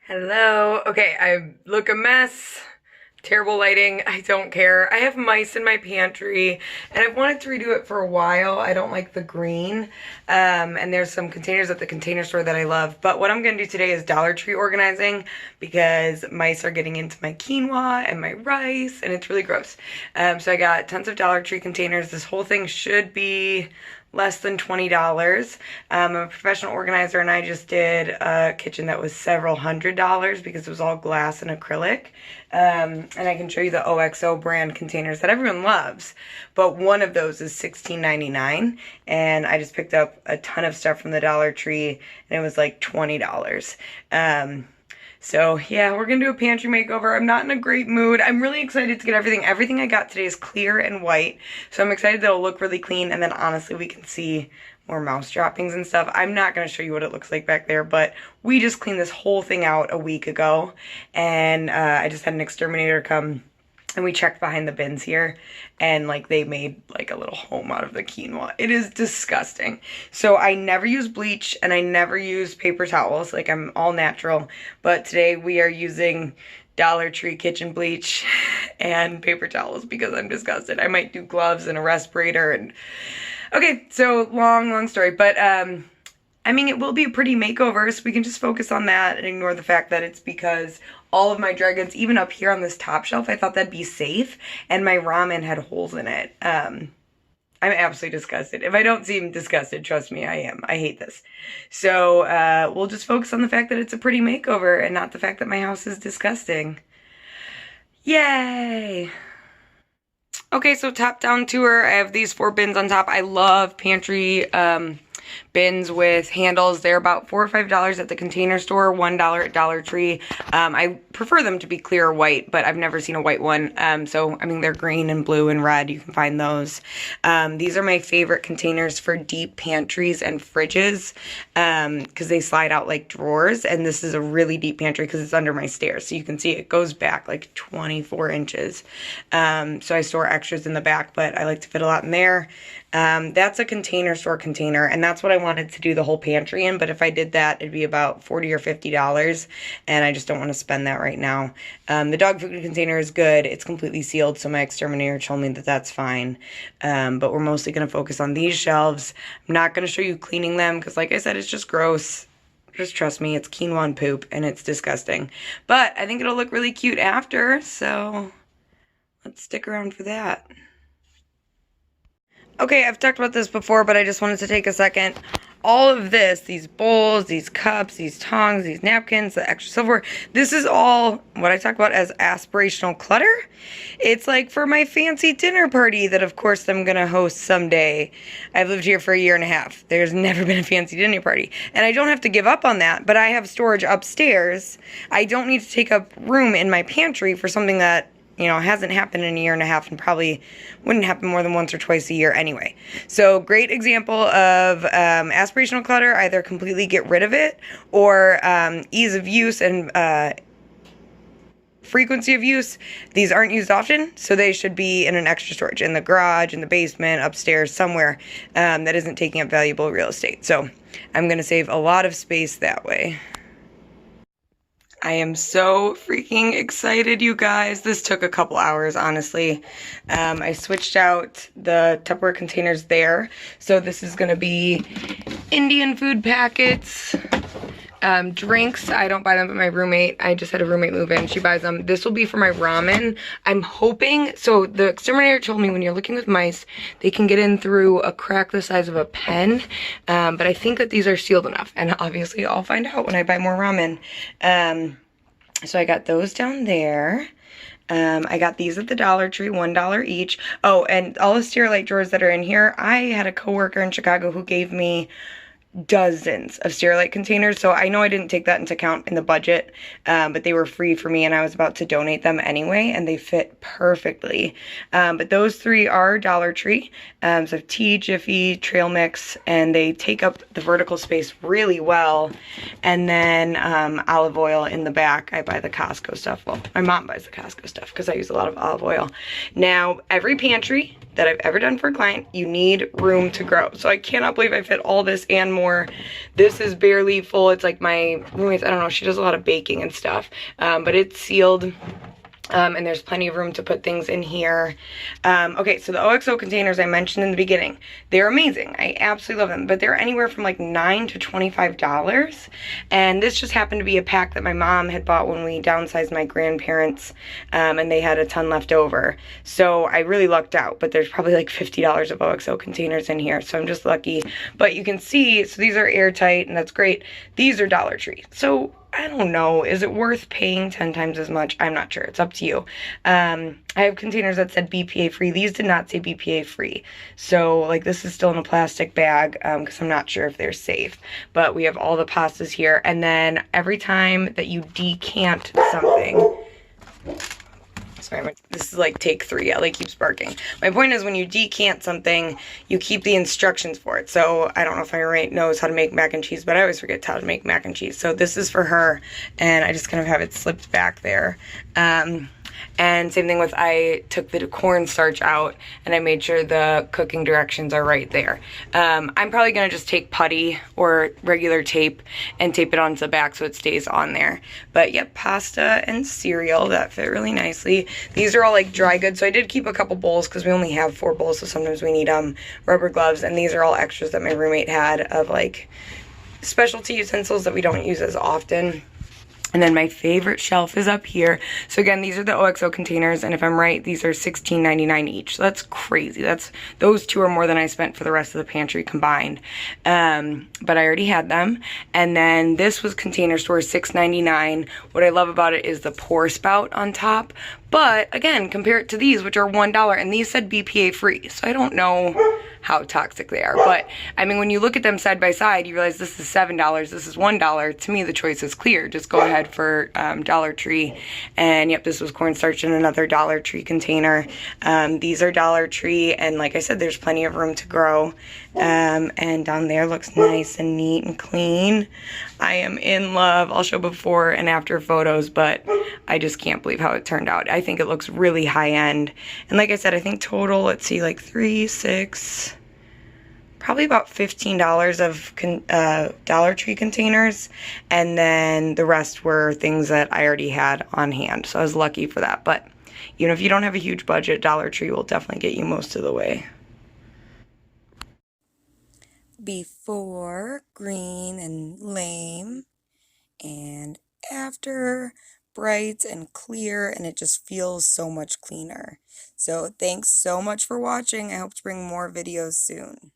Hello. Okay, I look a mess. Terrible lighting. I don't care. I have mice in my pantry and I've wanted to redo it for a while. I don't like the green. And there's some containers at the container store that I love. But what I'm going to do today is Dollar Tree organizing because mice are getting into my quinoa and my rice and it's really gross. So I got tons of Dollar Tree containers. This whole thing should be less than $20. I'm a professional organizer and I just did a kitchen that was several $100s because it was all glass and acrylic. And I can show you the OXO brand containers that everyone loves. But one of those is $16.99 and I just picked up a ton of stuff from the Dollar Tree and it was like $20. So yeah, we're gonna do a pantry makeover. I'm not in a great mood. I'm really excited to get everything. Everything I got today is clear and white. So I'm excited that it'll look really clean and then honestly we can see more mouse droppings and stuff. I'm not gonna show you what it looks like back there, but we just cleaned this whole thing out a week ago and I just had an exterminator come and we checked behind the bins here and like they made like a little home out of the quinoa. It is disgusting. So I never use bleach and I never use paper towels. Like I'm all natural. But today we are using Dollar Tree kitchen bleach and paper towels because I'm disgusted. I might do gloves and a respirator and okay, so long story. But I mean, it will be a pretty makeover, so we can just focus on that and ignore the fact that it's because all of my dry goods, even up here on this top shelf, I thought that'd be safe, and my ramen had holes in it. I'm absolutely disgusted. If I don't seem disgusted, trust me, I am. I hate this. So we'll just focus on the fact that it's a pretty makeover and not the fact that my house is disgusting. Yay! Okay, so top-down tour. I have these 4 bins on top. I love pantry bins with handles. They're about $4 or $5 at the Container Store, $1 at Dollar Tree. I prefer them to be clear or white, but I've never seen a white one. So, I mean, they're green and blue and red. You can find those. These are my favorite containers for deep pantries and fridges because they slide out like drawers. And this is a really deep pantry because it's under my stairs. So you can see it goes back like 24 inches. So I store extras in the back, but I like to fit a lot in there. That's a Container Store container, and that's what I wanted to do the whole pantry in, but if I did that, it'd be about $40 or $50, and I just don't want to spend that right now. The dog food container is good. It's completely sealed, so my exterminator told me that that's fine, but we're mostly going to focus on these shelves. I'm not going to show you cleaning them, because like I said, it's just gross. Just trust me, it's quinoa and poop, and it's disgusting. But I think it'll look really cute after, so let's stick around for that. Okay, I've talked about this before, but I just wanted to take a second. All of this, these bowls, these cups, these tongs, these napkins, the extra silverware, this is all what I talk about as aspirational clutter. It's like for my fancy dinner party that, of course, I'm going to host someday. I've lived here for a year and a half. There's never been a fancy dinner party. And I don't have to give up on that, but I have storage upstairs. I don't need to take up room in my pantry for something that, you know, hasn't happened in a year and a half and probably wouldn't happen more than once or twice a year anyway. So great example of aspirational clutter. Either completely get rid of it or ease of use and frequency of use. These aren't used often, so they should be in an extra storage in the garage, in the basement, upstairs, somewhere that isn't taking up valuable real estate. So I'm going to save a lot of space that way. I am so freaking excited, you guys. This took a couple hours, honestly. I switched out the Tupperware containers there. So this is going to be Indian food packets, drinks. I don't buy them, but my roommate, I just had a roommate move in. She buys them. This will be for my ramen. I'm hoping, so the exterminator told me when you're looking with mice, they can get in through a crack the size of a pen. But I think that these are sealed enough. And obviously I'll find out when I buy more ramen. So I got those down there. I got these at the Dollar Tree, $1 each. Oh, and all the Sterilite drawers that are in here, I had a coworker in Chicago who gave me dozens of Sterilite containers, so I know I didn't take that into account in the budget, but they were free for me and I was about to donate them anyway, and they fit perfectly. But those 3 are Dollar Tree, so tea, Jiffy, Trail Mix, and they take up the vertical space really well. And then olive oil in the back. I buy the Costco stuff. Well, my mom buys the Costco stuff because I use a lot of olive oil. Now, every pantry that I've ever done for a client, you need room to grow. So I cannot believe I fit all this and more more. This is barely full. It's like my roommate's, I don't know, she does a lot of baking and stuff, but it's sealed. And there's plenty of room to put things in here. Okay, so the OXO containers I mentioned in the beginning, they're amazing. I absolutely love them, but they're anywhere from like $9 to $25. And this just happened to be a pack that my mom had bought when we downsized my grandparents, and they had a ton left over. So I really lucked out, but there's probably like $50 of OXO containers in here, so I'm just lucky. But you can see, so these are airtight, and that's great. These are Dollar Tree. So I don't know, is it worth paying 10 times as much? I'm not sure, it's up to you. I have containers that said BPA free. These did not say BPA free. So like this is still in a plastic bag because I'm not sure if they're safe. But we have all the pastas here. And then every time that you decant something, sorry, this is like take 3. Ellie keeps barking. My point is when you decant something, you keep the instructions for it. So I don't know if my roommate knows how to make mac and cheese, but I always forget how to make mac and cheese. So this is for her, and I just kind of have it slipped back there. And same thing with, I took the cornstarch out and I made sure the cooking directions are right there. I'm probably going to just take putty or regular tape and tape it onto the back so it stays on there. But yep, pasta and cereal, that fit really nicely. These are all like dry goods, so I did keep a couple bowls because we only have 4 bowls, so sometimes we need rubber gloves. And these are all extras that my roommate had of like specialty utensils that we don't use as often. And then my favorite shelf is up here. So again, these are the OXO containers, and if I'm right, these are $16.99 each. So that's crazy. Those 2 are more than I spent for the rest of the pantry combined. But I already had them. And then this was Container Store, $6.99. What I love about it is the pour spout on top. But again, compare it to these, which are $1, and these said BPA free. So I don't know how toxic they are. But I mean, when you look at them side by side, you realize this is $7, this is $1. To me, the choice is clear. Just go ahead for Dollar Tree. And yep, this was cornstarch in another Dollar Tree container. These are Dollar Tree, and like I said, there's plenty of room to grow. And down there looks nice and neat and clean. I am in love. I'll show before and after photos, but I just can't believe how it turned out. I think it looks really high end. And like I said, I think total, let's see, like 3, 6, probably about $15 of Dollar Tree containers. And then the rest were things that I already had on hand. So I was lucky for that. But even if you don't have a huge budget, Dollar Tree will definitely get you most of the way. Before, green and lame, and after, bright and clear, and it just feels so much cleaner. So thanks so much for watching. I hope to bring more videos soon.